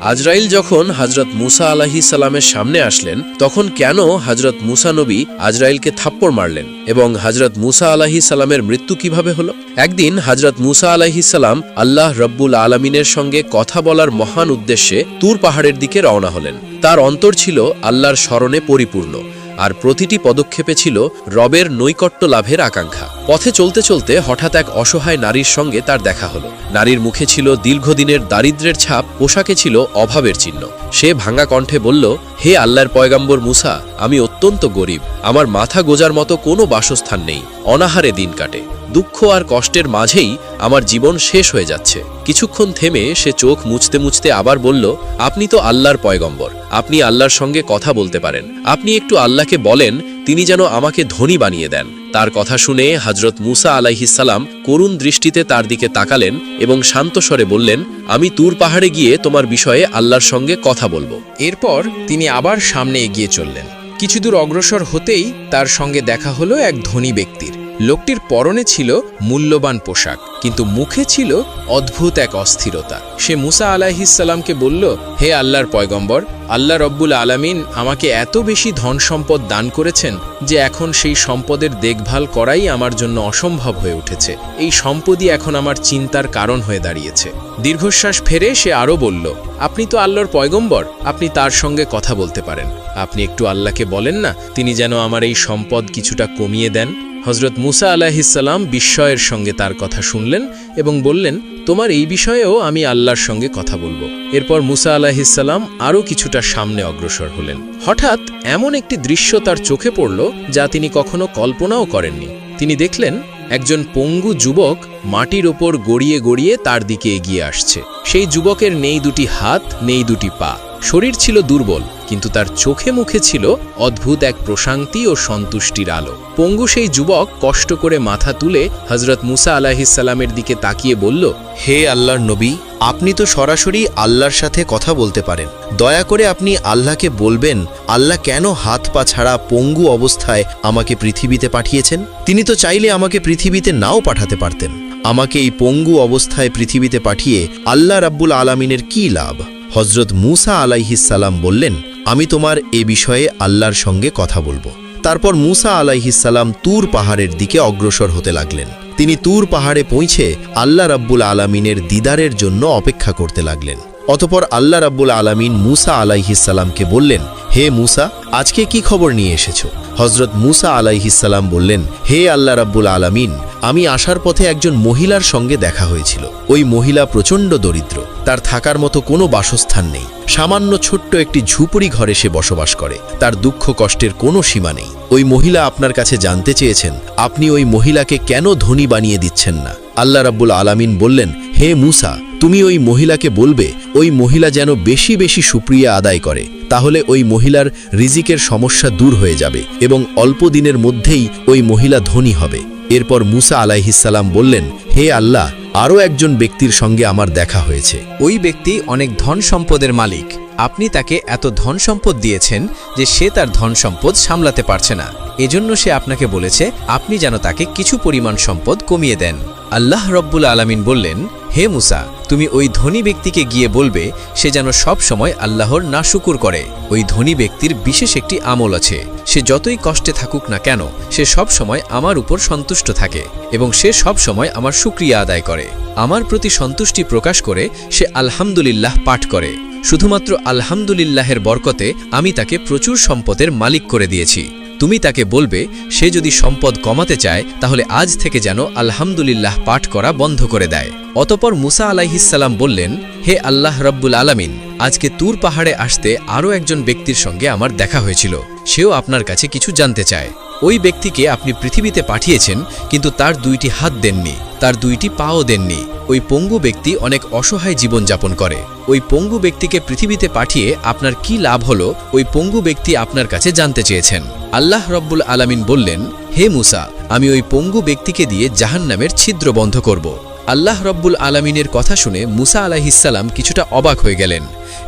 আজরাইল যখন হযরত মুসা আলাইহিস সালামের সামনে আসলেন তখন কেন হযরত মুসা নবী আজরাইলকে থাপ্পড় মারলেন এবং হযরত মুসা আলাইহিস সালামের মৃত্যু কিভাবে হলো? একদিন হযরত মুসা আলাইহিস সালাম আল্লাহ রব্বুল আলামিনের সঙ্গে কথা বলার মহান উদ্দেশ্যে তুর পাহাড়ের দিকে রওনা হলেন। তার অন্তর ছিল আল্লাহর স্মরণে পরিপূর্ণ, আর প্রতিটি পদক্ষেপে ছিল রবের নৈকট্য লাভের আকাঙ্ক্ষা। পথে চলতে চলতে হঠাৎ এক অসহায় নারীর সঙ্গে তার দেখা হলো। নারীর মুখে ছিল দীর্ঘদিনের দারিদ্র্যের ছাপ, পোশাকে ছিল অভাবের চিহ্ন। সে ভাঙা কণ্ঠে বলল, হে আল্লাহর পয়গাম্বর মুসা, আমি অত্যন্ত গরিব, আমার মাথা গোজার মতো কোনো বাসস্থান নেই, অনাহারে দিন কাটে, দুঃখ আর কষ্টের মাঝেই আমার জীবন শেষ হয়ে যাচ্ছে। কিছুক্ষণ থেমে সে চোখ মুছতে মুছতে আবার বলল, আপনি তো আল্লাহর পয়গম্বর, আপনি আল্লাহর সঙ্গে কথা বলতে পারেন, আপনি একটু আল্লাহকে বলেন তিনি যেন আমাকে ধনী বানিয়ে দেন। তার কথা শুনে হযরত মুসা আলাইহিস সালাম করুণ দৃষ্টিতে তার দিকে তাকালেন এবং শান্ত স্বরে বললেন, আমি তুর পাহাড়ে গিয়ে তোমার বিষয়ে আল্লাহর সঙ্গে কথা বলবো। এরপর তিনি আবার সামনে এগিয়ে চললেন। কিছু দূর অগ্রসর হতেই তার সঙ্গে দেখা হলো এক ধনী ব্যক্তির। লোকটির পরনে ছিল মূল্যবান পোশাক, কিন্তু মুখে ছিল অদ্ভুত এক অস্থিরতা। সে মুসা আলাইহিস সালামকে বলল, হে আল্লাহর পয়গম্বর, আল্লাহ রব্বুল আলামিন আমাকে এত বেশি ধন সম্পদ দান করেছেন যে এখন সেই সম্পদের দেখভাল করাই আমার জন্য অসম্ভব হয়ে উঠেছে। এই সম্পদই এখন আমার চিন্তার কারণ হয়ে দাঁড়িয়েছে। দীর্ঘশ্বাস ফেরে সে আরও বলল, আপনি তো আল্লাহর পয়গম্বর, আপনি তার সঙ্গে কথা বলতে পারেন, আপনি একটু আল্লাহকে বলেন না তিনি যেন আমার এই সম্পদ কিছুটা কমিয়ে দেন। হযরত মুসা আলাইহিস সালাম বিস্ময়ের সঙ্গে তার কথা শুনলেন এবং বললেন, তোমার এই বিষয়েও আমি আল্লাহর সঙ্গে কথা বলবো। এরপর মুসা আলাইহিস সালাম আরও কিছুটা সামনে অগ্রসর হলেন। হঠাৎ এমন একটি দৃশ্য তার চোখে পড়ল যা তিনি কখনো কল্পনাও করেননি। তিনি দেখলেন একজন পঙ্গু যুবক মাটির ওপর গড়িয়ে গড়িয়ে তার দিকে এগিয়ে আসছে। সেই যুবকের নেই দুটি হাত, নেই দুটি পা, শরীর ছিল দুর্বল, কিন্তু তার চোখে মুখে ছিল অদ্ভুত এক প্রশান্তি ও সন্তুষ্টির আলো। পঙ্গু সেই যুবক কষ্ট করে মাথা তুলে হযরত মুসা আলাইহিস সালামের দিকে তাকিয়ে বলল, হে আল্লাহর নবী, আপনি তো সরাসরি আল্লাহর সাথে কথা বলতে পারেন, দয়া করে আপনি আল্লাহকে বলবেন আল্লাহ কেন হাত পা ছাড়া পঙ্গু অবস্থায় আমাকে পৃথিবীতে পাঠিয়েছেন। তিনি তো চাইলে আমাকে পৃথিবীতে নাও পাঠাতে পারতেন। আমাকে এই পঙ্গু অবস্থায় পৃথিবীতে পাঠিয়ে আল্লাহ রাব্বুল আলামিনের কী লাভ? হযরত মুসা আলাইহিস সালাম বললেন, আমি তোমার এ বিষয়ে আল্লাহর সঙ্গে কথা বলবো। তারপর মুসা আলাইহিস সালাম তুর পাহাড়ের দিকে অগ্রসর হতে লাগলেন। তিনি তুর পাহাড়ে পৌঁছে আল্লাহ রাব্বুল আলামিনের দিদারের জন্য অপেক্ষা করতে লাগলেন। অতপর আল্লাহ রাব্বুল আলামিন মুসা আলাইহিস সালামকে বললেন, হে মুসা, আজকে কি খবর নিয়ে এসেছো? হযরত মুসা আলাইহিস সালাম বললেন, হে আল্লাহ রাব্বুল আলামিন, আমি আসার পথে একজন মহিলার সঙ্গে দেখা হয়েছিল। ওই মহিলা প্রচণ্ড দরিদ্র, তার থাকার মতো কোনো বাসস্থান নেই, সামান্য ছোট্ট একটি ঝুপড়ি ঘরে সে বসবাস করে। তার দুঃখ কষ্টের কোনো সীমা নেই। ওই মহিলা আপনার কাছে জানতে চেয়েছেন আপনি ওই মহিলাকে কেন ধনী বানিয়ে দিচ্ছেন না। আল্লাহ রাব্বুল আলামিন বললেন, হে মুসা, তুমি ওই মহিলাকে বলবে ওই মহিলা যেন বেশি বেশি শুকরিয়া আদায় করে, তাহলে ওই মহিলার রিজিকের সমস্যা দূর হয়ে যাবে এবং অল্প দিনের মধ্যেই ওই মহিলা ধনী হবে। এরপর মুসা আলাইহিস সালাম বললেন, হে আল্লাহ, আরও একজন ব্যক্তির সঙ্গে আমার দেখা হয়েছে। ওই ব্যক্তি অনেক ধন সম্পদের মালিক, আপনি তাকে এত ধন সম্পদ দিয়েছেন যে সে তার ধন সম্পদ সামলাতে পারছে না। এজন্য সে আপনাকে বলেছে আপনি যেন তাকে কিছু পরিমাণ সম্পদ কমিয়ে দেন। আল্লাহ রব্বুল আলামিন বললেন, হে মুসা, তুমি ওই ধনী ব্যক্তিকে গিয়ে বলবে সে যেন সব সময় আল্লাহর নাশুকুর করে। ওই ধনী ব্যক্তির বিশেষ একটি আমল আছে, সে যতই কষ্টে থাকুক না কেন সে সব সময় আমার উপর সন্তুষ্ট থাকে এবং সে সব সময় আমার শুকরিয়া আদায় করে। আমার প্রতি সন্তুষ্টি প্রকাশ করে সে আলহামদুলিল্লাহ পাঠ করে। শুধুমাত্র আলহামদুলিল্লাহের বরকতে আমি তাকে প্রচুর সম্পদের মালিক করে দিয়েছি। তুমি তাকে বলবে সে যদি সম্পদ কমাতে চায় তাহলে আজ থেকে যেন আলহামদুলিল্লাহ পাঠ করা বন্ধ করে দেয়। অতপর মুসা আলাইহিস সালাম বললেন, হে আল্লাহ রব্বুল আলামিন, আজকে তুর পাহাড়ে আসতে আরও একজন ব্যক্তির সঙ্গে আমার দেখা হয়েছিল। সেও আপনার কাছে কিছু জানতে চায়। ওই ব্যক্তিকে আপনি পৃথিবীতে পাঠিয়েছেন, কিন্তু তার দুইটি হাত দেননি, তার দুইটি পাও দেননি। ওই পঙ্গু ব্যক্তি অনেক অসহায় জীবনযাপন করে। ওই পঙ্গু ব্যক্তিকে পৃথিবীতে পাঠিয়ে আপনার কি লাভ হলো, ওই পঙ্গু ব্যক্তি আপনার কাছে জানতে চেয়েছেন। আল্লাহ রব্বুল আলামিন বললেন, হে মুসা, আমি ওই পঙ্গু ব্যক্তিকে দিয়ে জাহান্নামের ছিদ্র বন্ধ করব। আল্লাহ রব্বুল আলামিনের কথা শুনে মুসা আলাইহিস সালাম কিছুটা অবাক হয়ে গেলেন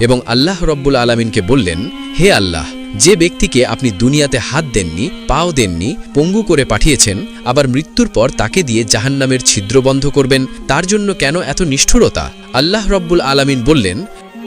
এবং আল্লাহ রব্বুল আলামিনকে বললেন, হে আল্লাহ, যে ব্যক্তিকে আপনি দুনিয়াতে হাত দেননি, পাও দেননি, পঙ্গু করে পাঠিয়েছেন, আবার মৃত্যুর পর তাকে দিয়ে জাহান্নামের ছিদ্র বন্ধ করবেন, তার জন্য কেন এত নিষ্ঠুরতা? আল্লাহ রব্বুল আলামিন বললেন,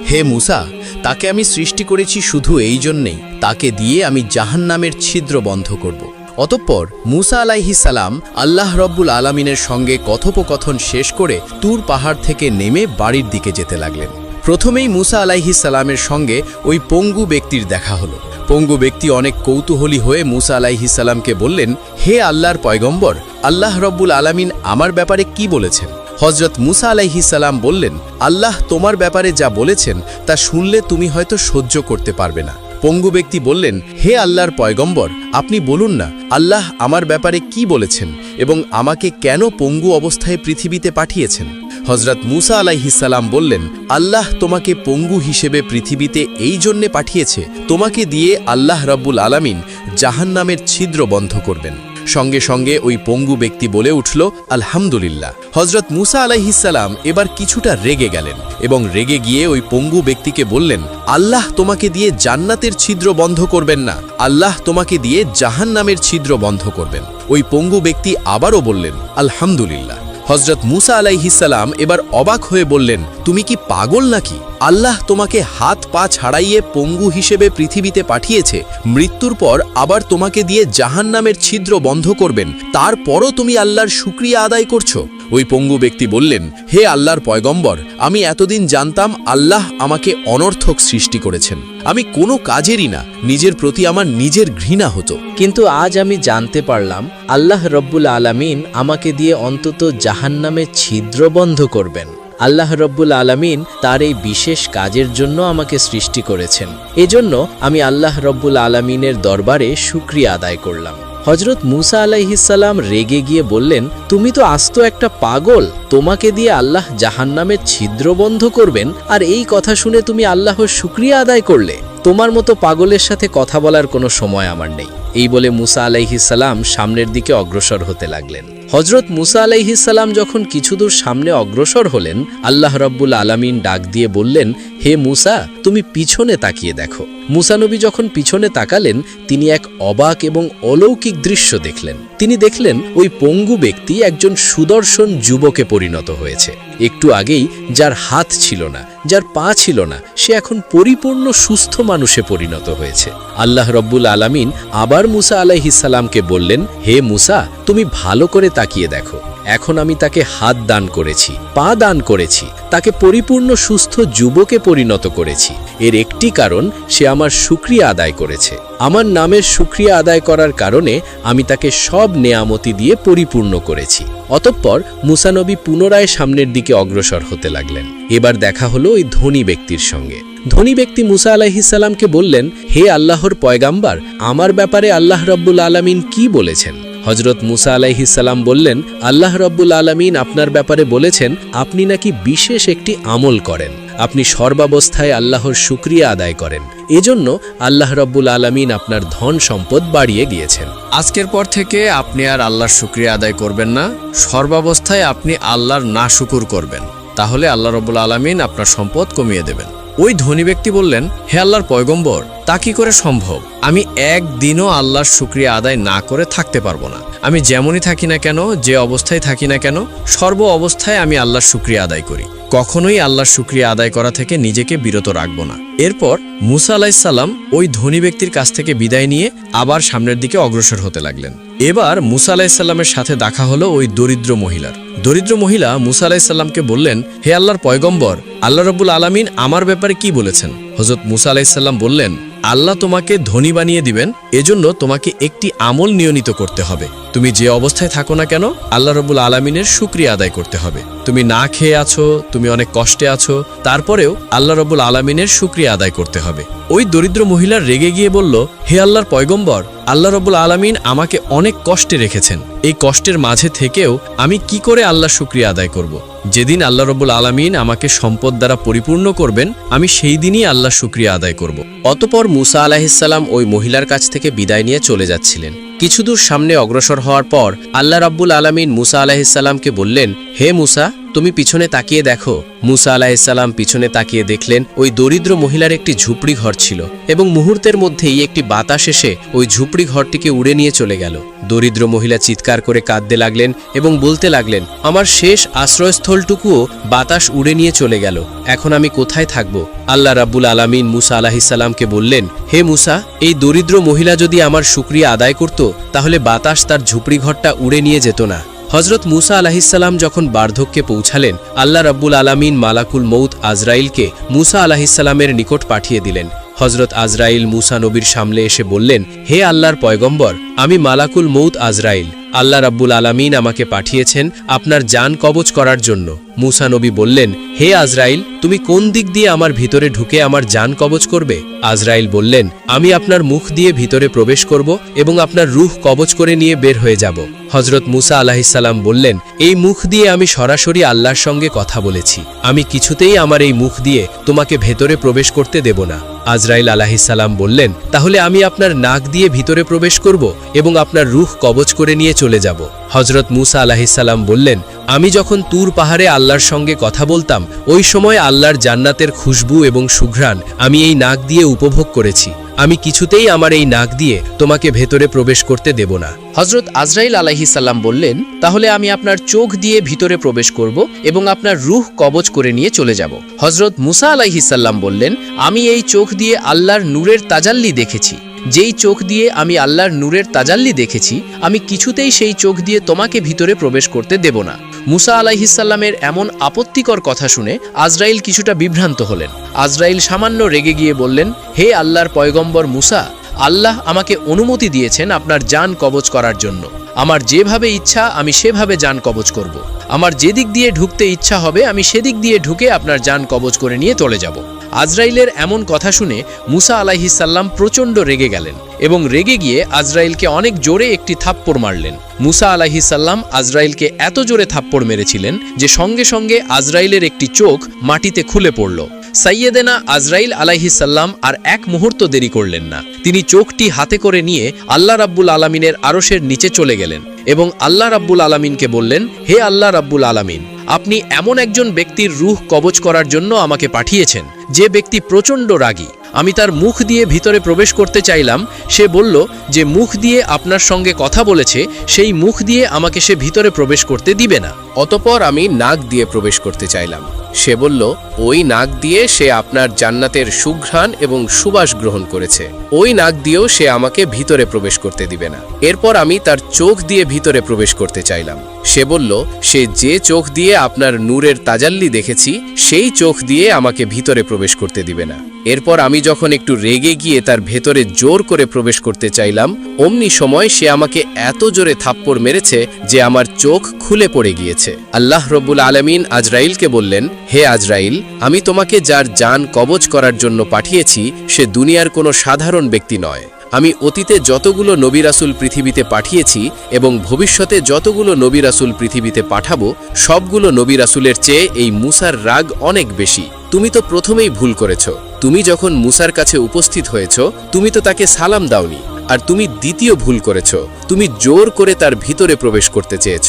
হে মুসা, তাকে আমি সৃষ্টি করেছি শুধু এই জন্যেই, তাকে দিয়ে আমি জাহান্নামের ছিদ্র বন্ধ করব। অতঃপর মুসা আলাইহিস সালাম আল্লাহ রব্বুল আলামিনের সঙ্গে কথোপকথন শেষ করে তুর পাহাড় থেকে নেমে বাড়ির দিকে যেতে লাগলেন। প্রথমেই মুসা আলাইহিস সালামের সঙ্গে ওই পঙ্গু ব্যক্তির দেখা হলো। পঙ্গু ব্যক্তি অনেক কৌতূহলী হয়ে মুসা আলাইহিস সালামকে বললেন, হে আল্লাহর পয়গম্বর, আল্লাহ রব্বুল আলামিন আমার ব্যাপারে কি বলেছেন? হযরত মুসা আলাইহিস সালাম বললেন, আল্লাহ তোমার ব্যাপারে যা বলেছেন তা শুনলে তুমি হয়তো সহ্য করতে পারবে না। পঙ্গু ব্যক্তি বললেন, হে আল্লাহর পয়গম্বর, আপনি বলুন না আল্লাহ আমার ব্যাপারে কি বলেছেন এবং আমাকে কেন পঙ্গু অবস্থায় পৃথিবীতে পাঠিয়েছেন? হযরত মুসা আলাইহিস সালাম বললেন, আল্লাহ তোমাকে পঙ্গু হিসেবে পৃথিবীতে এই জন্যে পাঠিয়েছে, তোমাকে দিয়ে আল্লাহ রব্বুল আলামিন জাহান্নামের ছিদ্র বন্ধ করবেন। সঙ্গে সঙ্গে ওই পঙ্গু ব্যক্তি বলে উঠল, আলহামদুলিল্লাহ। হযরত মুসা আলাইহিস সালাম এবার কিছুটা রেগে গেলেন এবং রেগে গিয়ে ওই পঙ্গু ব্যক্তিকে বললেন, আল্লাহ তোমাকে দিয়ে জান্নাতের ছিদ্র বন্ধ করবেন না, আল্লাহ তোমাকে দিয়ে জাহান্নামের ছিদ্র বন্ধ করবেন। ওই পঙ্গু ব্যক্তি আবারও বললেন, আলহামদুলিল্লাহ। হযরত মুসা আলাইহিস সালাম এবার অবাক হয়ে বললেন, তুমি কি পাগল নাকি? আল্লাহ তোমাকে হাত পা ছাড়াইয়ে পঙ্গু হিসেবে পৃথিবীতে পাঠিয়েছে, মৃত্যুর পর আবার তোমাকে দিয়ে জাহান্নামের ছিদ্র বন্ধ করবেন, তারপরও তুমি আল্লাহর শুকরিয়া আদায় করছো? ওই পঙ্গু ব্যক্তি বললেন, হে আল্লাহর পয়গম্বর, আমি এতদিন জানতাম আল্লাহ আমাকে অনর্থক সৃষ্টি করেছেন, আমি কোনো কাজেরই না, নিজের প্রতি আমার নিজের ঘৃণা হতো। কিন্তু আজ আমি জানতে পারলাম আল্লাহ রব্বুল আলামিন আমাকে দিয়ে অন্তত জাহান্নামের ছিদ্র বন্ধ করবেন। আল্লাহ রব্বুল আলামিন তার এই বিশেষ কাজের জন্য আমাকে সৃষ্টি করেছেন। এজন্য আমি আল্লাহ রব্বুল আলামিনের দরবারে শুকরিয়া আদায় করলাম। হযরত মুসা আলাইহিস সালাম রেগে গিয়ে বললেন, তুমি তো আস্ত একটা পাগল, তোমাকে দিয়ে আল্লাহ জাহান্নামের ছিদ্র বন্ধ করবেন, আর এই কথা শুনে তুমি আল্লাহর শুকরিয়া আদায় করলে? তোমার মতো পাগলের সাথে কথা বলার কোনো সময় আমার নেই। এই বলে মুসা আলাইহিস সালাম সামনের দিকে অগ্রসর হতে লাগলেন। হযরত মুসা আলাইহিস সালাম যখন কিছুদূর সামনে অগ্রসর হলেন, আল্লাহ রব্বুল আলামিন ডাক দিয়ে বললেন, হে মুসা, তুমি পিছনে তাকিয়ে দেখো। মুসা নবী যখন পিছনে তাকালেন, তিনি এক অবাক এবং অলৌকিক দৃশ্য দেখলেন। তিনি দেখলেন ওই পঙ্গু ব্যক্তি একজন সুদর্শন যুবকে পরিণত হয়েছে। একটু আগেই যার হাত ছিল না, যার পা ছিল না, সে এখন পরিপূর্ণ সুস্থ মানুষে পরিণত হয়েছে। আল্লাহ রব্বুল আলামিন আবার মুসা আলাইহিস সালামকে বললেন, হে মুসা, তুমি ভালো করে তাকিয়ে দেখো। এখন আমি তাকে হাত দান করেছি, পা দান করেছি, তাকে পরিপূর্ণ সুস্থ যুবকে পরিণত করেছি। এর একটি কারণ, সে আমার শুকরিয়া আদায় করেছে। আমার নামের শুকরিয়া আদায় করার কারণে আমি তাকে সব নেয়ামতি দিয়ে পরিপূর্ণ করেছি। অতঃপর মুসা নবী পুনরায় সামনের দিকে অগ্রসর হতে লাগলেন। এবার দেখা হলো ওই ধনী ব্যক্তির সঙ্গে। ধনী ব্যক্তি মুসা আলাইহিস সালামকে বললেন, হে আল্লাহর পয়গাম্বার, আমার ব্যাপারে আল্লাহ রব্বুল আলামিন কি বলেছেন? হযরত মুসা আলাইহিস সালাম বললেন, আল্লাহ রব্বুল আলামিন আপনার ব্যাপারে বলেছেন আপনি নাকি বিশেষ একটি আমল করেন, আপনি সর্বাবস্থায় আল্লাহর শুকরিয়া আদায় করেন, এজন্য আল্লাহ রব্বুল আলামিন আপনার ধন সম্পদ বাড়িয়ে দিয়েছেন। আজকের পর থেকে আপনি আর আল্লাহর শুকরিয়া আদায় করবেন না, সর্বাবস্থায় আপনি আল্লাহর নাশুকুর করবেন, তাহলে আল্লাহ রব্বুল আলামিন আপনার সম্পদ কমিয়ে দেবেন। ওই ধনী ব্যক্তি বললেন, হে আল্লাহর পয়গম্বর, তা কি করে সম্ভব? আমি একদিনও আল্লাহর শুকরিয়া আদায় না করে থাকতে পারবো না। আমি যেমনই থাকি না কেন, যে অবস্থায় থাকি না কেন, সর্ব অবস্থায় আমি আল্লাহর শুকরিয়া আদায় করি, কখনোই আল্লাহর শুকরিয়া আদায় করা থেকে নিজেকে বিরত রাখবো না। এরপর মুসা আলাইহিস সালাম ওই ধনী ব্যক্তির কাছ থেকে বিদায় নিয়ে আবার সামনের দিকে অগ্রসর হতে লাগলেন। এবার মুসা আলাইহিস সালামের সাথে দেখা হলো ওই দরিদ্র মহিলার। দরিদ্র মহিলা মুসা আলাইহিস সালামকে বললেন, হে আল্লাহর পয়গম্বর, আল্লাহ রাব্বুল আলামিন আমার ব্যাপারে কি বলেছেন? হযরত মুসা আলাইহিস সালাম বললেন, আল্লাহ তোমাকে ধনী বানিয়ে দিবেন, এজন্য তোমাকে একটি আমল নিয়মিত করতে হবে। তুমি যে অবস্থায় থাকো না কেন, আল্লাহ রাব্বুল আলামিনের শুকরিয়া আদায় করতে হবে। তুমি না খেয়ে আছো, তুমি অনেক কষ্টে আছো, তারপরেও আল্লাহ রাব্বুল আলামিনের শুকরিয়া আদায় করতে হবে। ওই দরিদ্র মহিলা রেগে গিয়ে বলল, হে আল্লাহর পয়গম্বর, আল্লাহ রাব্বুল আলামিন আমাকে অনেক কষ্টে রেখেছেন, এই কষ্টের মাঝে থেকেও আমি কি করে আল্লাহর শুকরিয়া আদায় করব? যেদিন আল্লাহ রাব্বুল আলামিন আমাকে সম্পদ দ্বারা পরিপূর্ণ করবেন, আমি সেই দিনই আল্লাহর শুকরিয়া আদায় করব। অতঃপর মুসা আলাইহিস সালাম ওই মহিলার কাছ থেকে বিদায় নিয়ে চলে যাচ্ছিলেন। কিছুদূর সামনে অগ্রসর হওয়ার পর আল্লাহ রাব্বুল আলামিন মুসা আলাইহিস সালামকে বললেন, হে মুসা, তুমি পিছনে তাকিয়ে দেখো। মুসা আলাইহিসসালাম পিছনে তাকিয়ে দেখলেন ওই দরিদ্র মহিলার একটি ঝুপড়ি ঘর ছিল এবং মুহূর্তের মধ্যেই একটি বাতাস এসে ওই ঝুপড়ি ঘরটিকে উড়ে নিয়ে চলে গেল। দরিদ্র মহিলা চিৎকার করে কাঁদতে লাগলেন এবং বলতে লাগলেন, আমার শেষ আশ্রয়স্থলটুকুও বাতাস উড়ে নিয়ে চলে গেল, এখন আমি কোথায় থাকব? আল্লাহ রাব্বুল আলামিন মুসা আলাইহিসসালামকে বললেন, হে মুসা, এই দরিদ্র মহিলা যদি আমার শুকরিয়া আদায় করত তাহলে বাতাস তার ঝুপড়ি ঘরটা উড়ে নিয়ে যেত না। হজরত মুসা আলাইহিসসালাম যখন বার্ধক্যে পৌঁছালেন, আল্লাহ রাব্বুল আলামিন মালাকুল মউত আজরাইলকে মুসা আলাইহিসসালামের নিকট পাঠিয়ে দিলেন। হজরত আজরাইল মুসা নবীর সামনে এসে বললেন, হে আল্লাহর পয়গম্বর, আমি মালাকুল মউত আজরাইল। আল্লাহ রাব্বুল আলামিন আমাকে পাঠিয়েছেন আপনার জান কবজ করার জন্য। মুসা নবী বললেন, হে আজরাইল, তুমি কোন দিক দিয়ে আমার ভিতরে ঢুকে আমার জান কবজ করবে? আজরাইল বললেন, আমি আপনার মুখ দিয়ে ভিতরে প্রবেশ করব এবং আপনার রূহ কবজ করে নিয়ে বের হয়ে যাব। হজরত মুসা আলাইহিসসালাম বললেন, এই মুখ দিয়ে আমি সরাসরি আল্লাহর সঙ্গে কথা বলেছি, আমি কিছুতেই আমার এই মুখ দিয়ে তোমাকে ভেতরে প্রবেশ করতে দেব না। আজরাইল আলাইহিসসালাম বললেন, তাহলে আমি আপনার নাক দিয়ে ভিতরে প্রবেশ করব এবং আপনার রূহ কবজ করে নিয়ে চলে যাব। হজরত মুসা আলাইহিসসালাম বললেন, আমি যখন তুর পাহাড়ে আল্লাহর সঙ্গে কথা বলতাম ওই সময় আল্লাহর জান্নাতের খুশবু এবং সুঘ্রাণ আমি এই নাক দিয়ে উপভোগ করেছি, আমি কিছুতেই আমার এই নাক দিয়ে তোমাকে ভেতরে প্রবেশ করতে দেব না। হজরত আজরাইল আলাইহিসসালাম বললেন, তাহলে আমি আপনার চোখ দিয়ে ভিতরে প্রবেশ করব এবং আপনার রূহ কবজ করে নিয়ে চলে যাব। হজরত মুসা আলাইহিসসালাম বললেন, আমি এই চোখ দিয়ে আল্লাহর নূরের তাজাল্লি দেখেছি, যেই চোখ দিয়ে আমি আল্লাহর নূরের তাজাল্লি দেখেছি আমি কিছুতেই সেই চোখ দিয়ে তোমাকে ভিতরে প্রবেশ করতে দেব না। মুসা আলাইহিসসালামের এমন আপত্তিকর কথা শুনে আজরাইল কিছুটা বিভ্রান্ত হলেন। আজরাইল সামান্য রেগে গিয়ে বললেন, হে আল্লাহর পয়গম্বর মুসা, আল্লাহ আমাকে অনুমতি দিয়েছেন আপনার জান কবজ করার জন্য। আমার যেভাবে ইচ্ছা আমি সেভাবে জান কবজ করব। আমার যেদিক দিয়ে ঢুকতে ইচ্ছা হবে আমি সেদিক দিয়ে ঢুকে আপনার জান কবজ করে নিয়ে চলে যাব। আজরাইলের এমন কথা শুনে মুসা আলাইহিসসালাম প্রচণ্ড রেগে গেলেন এবং রেগে গিয়ে আজরাইলকে অনেক জোরে একটি থাপ্পড় মারলেন। মুসা আলাইহিসসালাম আজরাইলকে এত জোরে থাপ্পড় মেরেছিলেন যে সঙ্গে সঙ্গে আজরাইলের একটি চোখ মাটিতে খুলে পড়ল। সাইয়েদেনা আজরাইল আলাইহিসসালাম আর এক মুহূর্ত দেরি করলেন না, তিনি চোখটি হাতে করে নিয়ে আল্লাহ রাব্বুল আলামিনের আরশের নিচে চলে গেলেন এবং আল্লাহ রাব্বুল আলামিনকে বললেন, হে আল্লাহ রাব্বুল আলামিন, আপনি এমন একজন ব্যক্তির রূহ কবজ করার জন্য আমাকে পাঠিয়েছেন যে ব্যক্তি প্রচণ্ড রাগী। আমি তার মুখ দিয়ে ভিতরে প্রবেশ করতে চাইলাম, সে বলল যে মুখ দিয়ে আপনার সঙ্গে কথা বলেছে সেই মুখ দিয়ে আমাকে সে ভিতরে প্রবেশ করতে দিবে না। অতঃপর আমি নাক দিয়ে প্রবেশ করতে চাইলাম, সে বলল ওই নাক দিয়ে সে আপনার জান্নাতের সুঘ্রাণ এবং সুবাস গ্রহণ করেছে, ওই নাক দিয়েও সে আমাকে ভিতরে প্রবেশ করতে দিবে না। এরপর আমি তার চোখ দিয়ে ভিতরে প্রবেশ করতে চাইলাম, সে বলল সে যে চোখ দিয়ে আপনার নূরের তাজাল্লি দেখেছি সেই চোখ দিয়ে আমাকে ভিতরে প্রবেশ করতে দিবে না। এরপর আমি যখন একটু রেগে গিয়ে তার ভেতরে জোর করে প্রবেশ করতে চাইলাম অমনি সময় সে আমাকে এত জোরে থাপ্পড় মেরেছে যে আমার চোখ খুলে পড়ে গিয়েছে। আল্লাহ রব্বুল আলামিন আজরাইলকে বললেন, হে আজরাইল, আমি তোমাকে যার জান কবজ করার জন্য পাঠিয়েছি সে দুনিয়ার কোনো সাধারণ ব্যক্তি নয়। আমি অতীতে যতগুলো নবী রাসূল পৃথিবীতে পাঠিয়েছি এবং ভবিষ্যতে যতগুলো নবী রাসূল পৃথিবীতে পাঠাবো সবগুলো নবী রাসূলের চেয়ে এই মুসার রাগ অনেক বেশি। তুমি তো প্রথমেই ভুল করেছ, তুমি যখন মুসার কাছে উপস্থিত হয়েছ তুমি তো তাকে সালাম দাওনি, আর তুমি দ্বিতীয় ভুল করেছ, তুমি জোর করে তার ভিতরে প্রবেশ করতে চেয়েছ।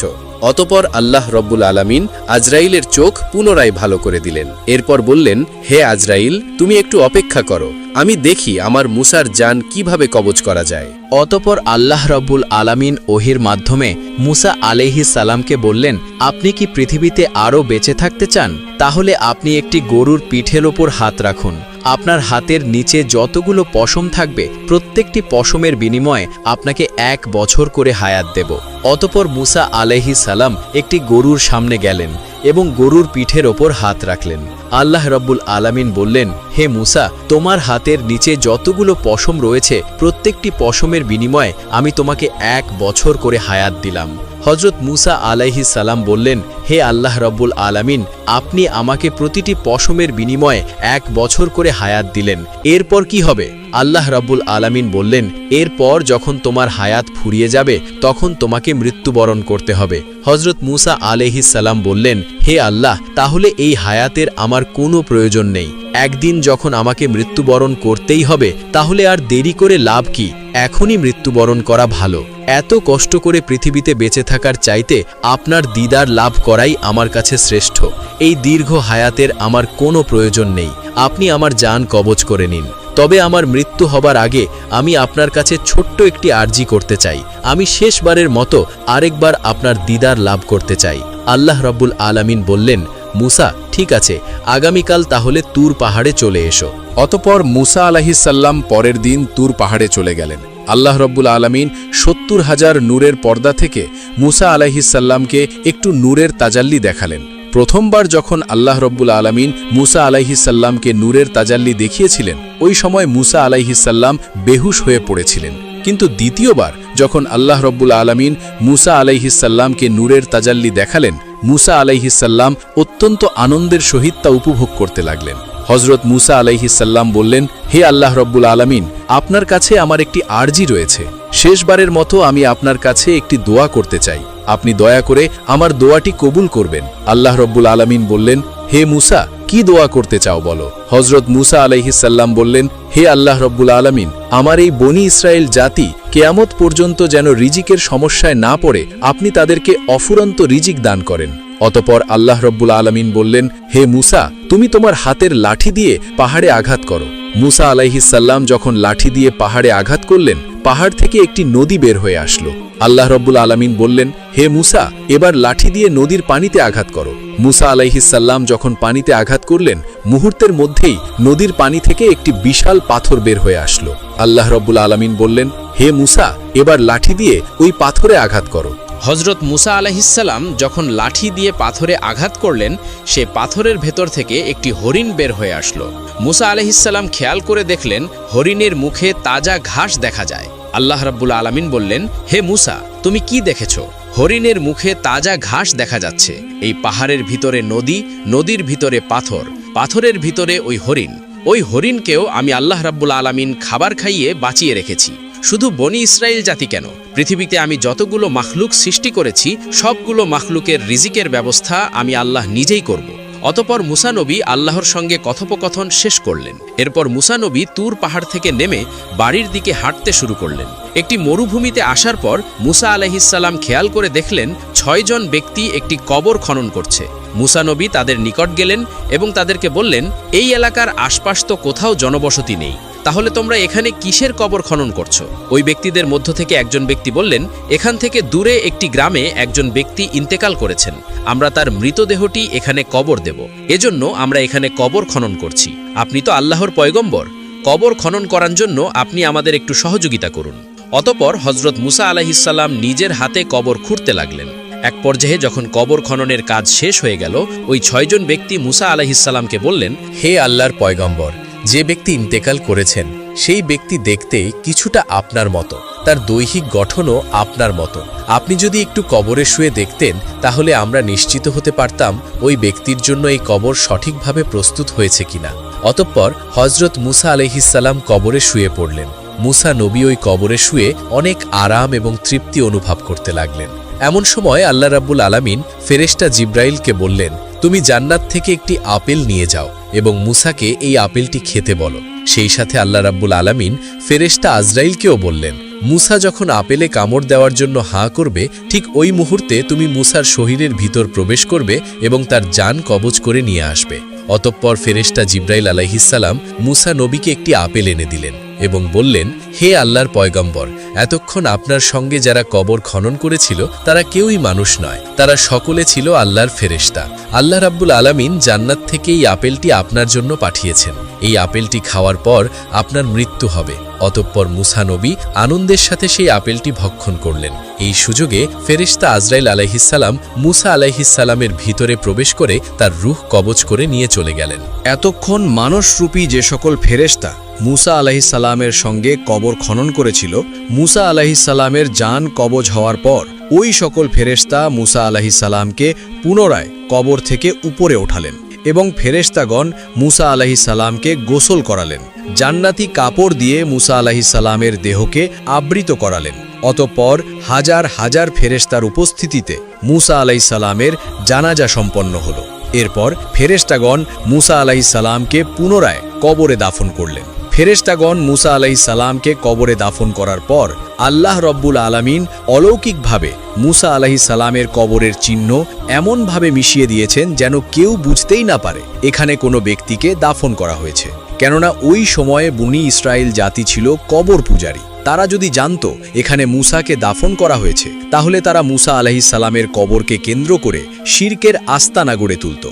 অতঃপর আল্লাহ রব্বুল আলামিন আজরাইলের চোখ পুনরায় ভালো করে দিলেন। এরপর বললেন, হে আজরাইল, তুমি একটু অপেক্ষা করো, আমি দেখি আমার মুসার জান কিভাবে কবজ করা যায়। অতঃপর আল্লাহ রাব্বুল আলামিন ওহির মাধ্যমে মুসা আলাইহিসসালামকে বললেন, আপনি কি পৃথিবীতে আরও বেঁচে থাকতে চান? তাহলে আপনি একটি গরুর পিঠের ওপর হাত রাখুন, আপনার হাতের নিচে যতগুলো পশম থাকবে প্রত্যেকটি পশমের বিনিময়ে আপনাকে 1 বছর করে হায়াত দেব। অতঃপর মুসা আলাইহিসসালাম একটি গরুর সামনে গেলেন এবং গরুর পিঠের ওপর হাত রাখলেন। আল্লাহ রাব্বুল আলামিন বললেন, হে মুসা, তোমার হাতের নিচে যতগুলো পশম রয়েছে প্রত্যেকটি পশমের বিনিময়ে আমি তোমাকে 1 বছর করে হায়াত দিলাম। হজরত মুসা আলাইহিসসালাম বললেন, হে আল্লাহ রাব্বুল আলামিন, আপনি আমাকে প্রতিটি পশমের বিনিময়ে 1 বছর করে হায়াত দিলেন, এরপর কি হবে? আল্লাহ রাব্বুল আলামিন বললেন, এরপর যখন তোমার হায়াত ফুরিয়ে যাবে তখন তোমাকে মৃত্যুবরণ করতে হবে। হজরত মুসা আলাইহিসসালাম বললেন, হে আল্লাহ, তাহলে এই হায়াতের আমার কোনো প্রয়োজন নেই, একদিন যখন আমাকে মৃত্যুবরণ করতেই হবে তাহলে আর দেরি করে লাভ কি, এখনই মৃত্যুবরণ করা ভালো। এত কষ্ট করে পৃথিবীতে বেঁচে থাকার চাইতে আপনার দিদার লাভ করাই আমার কাছে শ্রেষ্ঠ। এই দীর্ঘ হায়াতের আমার কোনো প্রয়োজন নেই। আপনি আমার জান কবজ করে নিন। তবে আমার মৃত্যু হবার আগে আমি আপনার কাছে ছোট্ট একটি আরজি করতে চাই। আমি শেষবারের মতো আরেকবার আপনার দিদার লাভ করতে চাই। আল্লাহ রাব্বুল আলামিন বললেন, মুসা, ঠিক আছে, আগামীকাল তাহলে তুর পাহাড়ে চলে এসো। অতপর মুসা আলাইহিসসালাম পরের দিন তুর পাহাড়ে চলে গেলেন। আল্লাহ রব্বুল আলামিন ৭০,০০০ নূরের পর্দা থেকে মুসা আলাইহিসসালামকে একটু নূরের তাজাল্লি দেখালেন। প্রথমবার যখন আল্লাহ রব্বুল আলামিন মুসা আলাইহিসসালামকে নূরের তাজাল্লি দেখিয়েছিলেন, ওই সময় মুসা আলাইহিসসালাম বেহুশ হয়ে পড়েছিলেন। কিন্তু দ্বিতীয়বার যখন আল্লাহ রব্বুল আলামিন মুসা আলাইহিসসালামকে নূরের তাজাল্লি দেখালেন, মুসা আলাইহিসসালাম অত্যন্ত আনন্দের সহিত তা উপভোগ করতে লাগলেন। হজরত মুসা আলাইহিসসালাম বললেন, হে আল্লাহ রব্বুল আলামিন, আপনার কাছে আমার একটি আরজি রয়েছে। শেষবারের মতো আমি আপনার কাছে একটি দোয়া করতে চাই। আপনি দয়া করে আমার দোয়াটি কবুল করবেন। আল্লাহ রব্বুল আলামিন বললেন, হে মুসা, কি দোয়া করতে চাও বলো। হজরত মুসা আলাইহিসসালাম বললেন, হে আল্লাহ রব্বুল আলামিন, আমার এই বনি ইসরায়েল জাতি কেয়ামত পর্যন্ত যেন রিজিকের সমস্যায় না পড়ে আপনি তাদেরকে অফুরন্ত রিজিক দান করেন। অতপর আল্লাহ রব্বুল আলামিন বললেন, হে মুসা, তুমি তোমার হাতের লাঠি দিয়ে পাহাড়ে আঘাত করো। মুসা আলাইহিসসালাম যখন লাঠি দিয়ে পাহাড়ে আঘাত করলেন, পাহাড় থেকে একটি নদী বের হয়ে আসলো। আল্লাহ রব্বুল আলামিন বললেন, হে মুসা, এবার লাঠি দিয়ে নদীর পানিতে আঘাত করো। মুসা আলাইহিসসালাম যখন পানিতে আঘাত করলেন, মুহূর্তের মধ্যেই নদীর পানি থেকে একটি বিশাল পাথর বের হয়ে আসলো। আল্লাহ রব্বুল আলামিন বললেন, হে মুসা, এবার লাঠি দিয়ে ওই পাথরে আঘাত করো। হজরত মুসা আলাইহিসসালাম যখন লাঠি দিয়ে পাথরে আঘাত করলেন, সে পাথরের ভেতর থেকে একটি হরিণ বের হয়ে আসলো। মুসা আলাইহিসসালাম খেয়াল করে দেখলেন হরিণের মুখে তাজা ঘাস দেখা যায়। আল্লাহ রাব্বুল আলামিন বললেন, হে মুসা, তুমি কি দেখেছো? হরিণের মুখে তাজা ঘাস দেখা যাচ্ছে। এই পাহাড়ের ভিতরে নদী, নদীর ভিতরে পাথর, পাথরের ভিতরে ওই হরিণ। ওই হরিণকেও আমি আল্লাহ রাব্বুল আলামিন খাবার খাইয়ে বাঁচিয়ে রেখেছি। শুধু বনি ইসরায়েল জাতি কেন, পৃথিবীতে আমি যতগুলো মাখলুক সৃষ্টি করেছি সবগুলো মাখলুকের রিজিকের ব্যবস্থা আমি আল্লাহ নিজেই করব। অতপর মুসা নবী আল্লাহর সঙ্গে কথোপকথন শেষ করলেন। এরপর মুসা নবী তুর পাহাড় থেকে নেমে বাড়ির দিকে হাঁটতে শুরু করলেন। একটি মরুভূমিতে আসার পর মুসা আলাইহিসসালাম খেয়াল করে দেখলেন ৬ জন ব্যক্তি একটি কবর খনন করছে। মুসা নবী তাদের নিকট গেলেন এবং তাদেরকে বললেন, এই এলাকার আশপাশ তো কোথাও জনবসতি নেই, তাহলে তোমরা এখানে কিসের কবর খনন করছো? ওই ব্যক্তিদের মধ্য থেকে একজন ব্যক্তি বললেন, এখান থেকে দূরে একটি গ্রামে একজন ব্যক্তি ইন্তেকাল করেছেন, আমরা তার মৃতদেহটি এখানে কবর দেব, এজন্য আমরা এখানে কবর খনন করছি। আপনি তো আল্লাহর পয়গম্বর, কবর খনন করার জন্য আপনি আমাদের একটু সহযোগিতা করুন। অতপর হজরত মুসা আলাইহিসসালাম নিজের হাতে কবর খুঁড়তে লাগলেন। এক পর্যায়ে যখন কবর খননের কাজ শেষ হয়ে গেল, ওই ৬ জন ব্যক্তি মুসা আলাইহিসসালামকে বললেন, হে আল্লাহর পয়গম্বর, যে ব্যক্তি ইন্তেকাল করেছেন সেই ব্যক্তি দেখতে কিছুটা আপনার মতো, তার দৈহিক গঠনও আপনার মতো। আপনি যদি একটু কবরে শুয়ে দেখতেন তাহলে আমরা নিশ্চিত হতে পারতাম ওই ব্যক্তির জন্য এই কবর সঠিকভাবে প্রস্তুত হয়েছে কিনা। অতঃপর হজরত মুসা আলাইহিসসালাম কবরে শুয়ে পড়লেন। মুসা নবী ওই কবরে শুয়ে অনেক আরাম এবং তৃপ্তি অনুভব করতে লাগলেন। এমন সময় আল্লাহ রাব্বুল আলামিন ফেরেশতা জিব্রাইলকে বললেন, তুমি জান্নাত থেকে একটি আপেল নিয়ে যাও এবং মুসাকে এই আপেলটি খেতে বলো। সেই সাথে আল্লাহ রাব্বুল আলামিন ফেরেশতা আজরাইলকেও বললেন, মুসা যখন আপেলে কামড় দেওয়ার জন্য হাঁ করবে, ঠিক ওই মুহূর্তে তুমি মুসার শরীরের ভিতর প্রবেশ করবে এবং তার জান কবজ করে নিয়ে আসবে। অতঃপর ফেরেশতা জিব্রাইল আলাইহিসসালাম মুসা নবীকে একটি আপেল এনে দিলেন এবং বললেন, হে আল্লাহর পয়গম্বর, এতক্ষণ আপনার সঙ্গে যারা কবর খনন করেছিল তারা কেউই মানুষ নয়, তারা সকলে ছিল আল্লাহর ফেরেশতা। আল্লাহ রাব্বুল আলামিন জান্নাত থেকে এই আপেলটি আপনার জন্য পাঠিয়েছেন। এই আপেলটি খাওয়ার পর আপনার মৃত্যু হবে। অতঃপর মুসা নবী আনন্দের সাথে সেই আপেলটি ভক্ষণ করলেন। এই সুযোগে ফেরেশতা আজরাইল আলাইহিসসালাম মুসা আলাইহিসসালামের ভিতরে প্রবেশ করে তার রূহ কবজ করে নিয়ে চলে গেলেন। এতক্ষণ মানসরূপী যে সকল ফেরেশতা মুসা আলাইহিসসালামের সঙ্গে কবর খনন করেছিল, মুসা আলাইহিসসালামের জান কবজ হওয়ার পর ওই সকল ফেরেশতা মুসা আলাইহিসসালামকে পুনরায় কবর থেকে উপরে ওঠালেন এবং ফেরেশতাগণ মুসা আলাইহিসসালামকে গোসল করালেন। জান্নাতি কাপড় দিয়ে মুসা আলাইহিসসালামের দেহকে আবৃত করালেন। অতঃপর হাজার হাজার ফেরেশতার উপস্থিতিতে মুসা আলাইহিসসালামের জানাজা সম্পন্ন হল। এরপর ফেরেশতাগণ মুসা আলাইহিসসালামকে পুনরায় কবরে দাফন করলেন। ফেরেশতাগণ মুসা আলাইহিস সালামকে কবরে দাফন করার পর আল্লাহ রব্বুল আলামিন অলৌকিকভাবে মুসা আলাইহিস সালামের কবরের চিহ্ন এমনভাবে মিশিয়ে দিয়েছেন যেন কেউ বুঝতেই না পারে এখানে কোনো ব্যক্তিকে দাফন করা হয়েছে। কেননা ওই সময়ে বনি ইসরায়েল জাতি ছিল কবর পূজারী। তারা যদি জানতো এখানে মুসাকে দাফন করা হয়েছে, তাহলে তারা মুসা আলাইহিস সালামের কবরকে কেন্দ্র করে শিরকের আস্তানা গড়ে তুলত।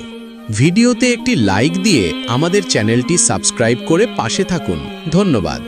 ভিডিওতে একটি লাইক দিয়ে আমাদের চ্যানেলটি সাবস্ক্রাইব করে পাশে থাকুন। ধন্যবাদ।